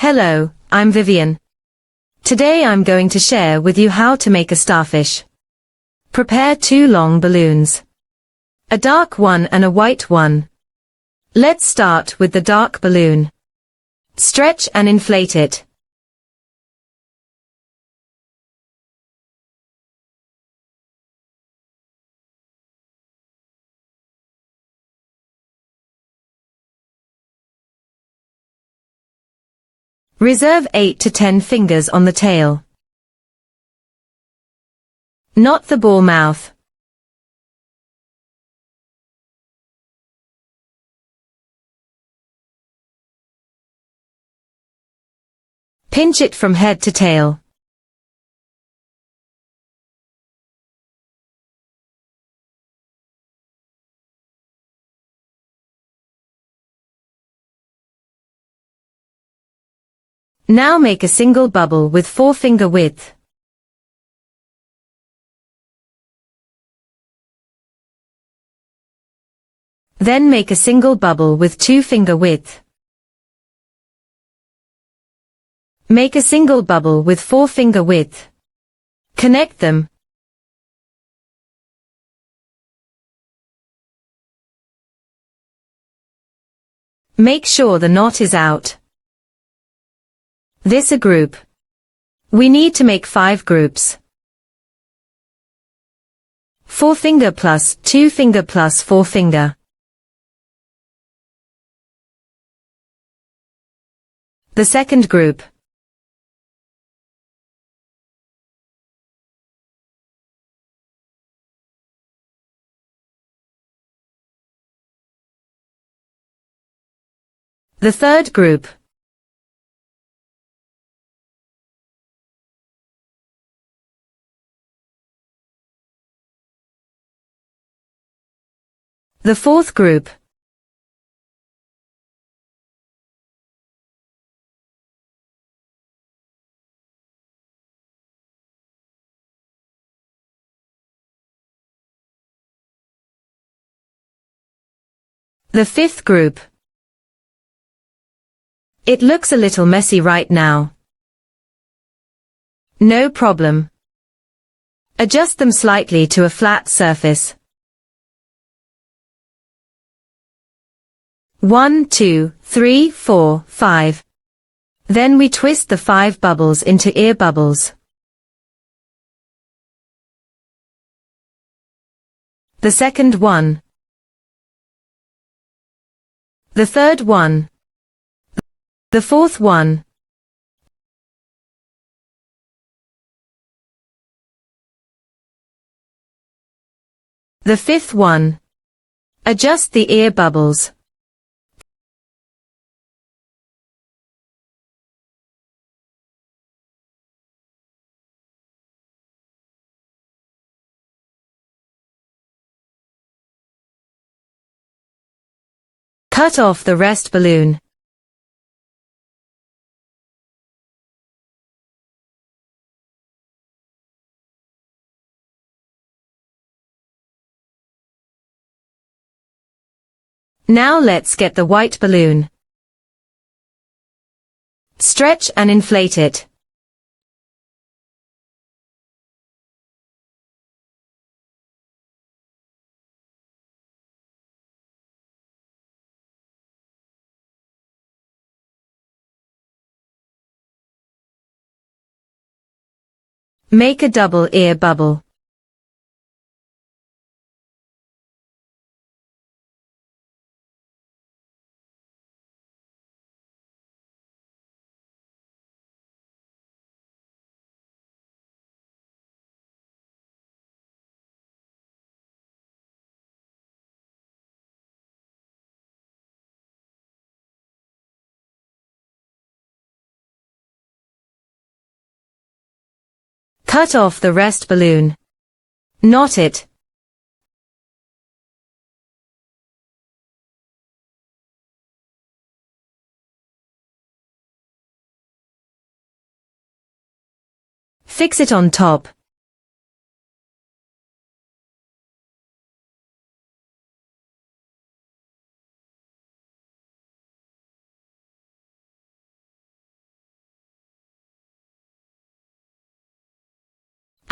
Hello, I'm Vivian. Today I'm going to share with you how to make a starfish. Prepare 2 long balloons. A dark one and a white one. Let's start with the dark balloon. Stretch and inflate it. Reserve 8 to 10 fingers on the tail. Not the ball mouth. Pinch it from head to tail. Now make a single bubble with 4-finger width. Then make a single bubble with 2-finger width. Make a single bubble with 4-finger width. Connect them. Make sure the knot is out. This a group. We need to make 5 groups. 4-finger plus 2-finger plus 4-finger. The second group. The third group. The fourth group. The fifth group. It looks a little messy right now. No problem. Adjust them slightly to a flat surface. 1, 2, 3, 4, 5. Then we twist the 5 bubbles into ear bubbles. The second one. The third one. The fourth one. The fifth one. Adjust the ear bubbles. Cut off the rest balloon. Now let's get the white balloon. Stretch and inflate it. Make a double ear bubble. Cut off the rest balloon. Knot it. Fix it on top.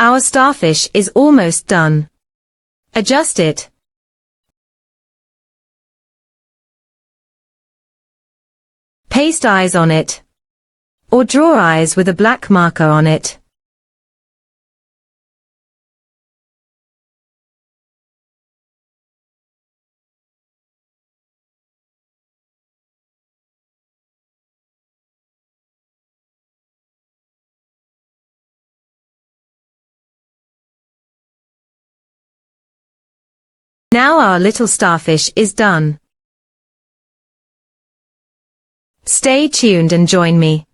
Our starfish is almost done. Adjust it. Paste eyes on it. Or draw eyes with a black marker on it. Now our little starfish is done. Stay tuned and join me.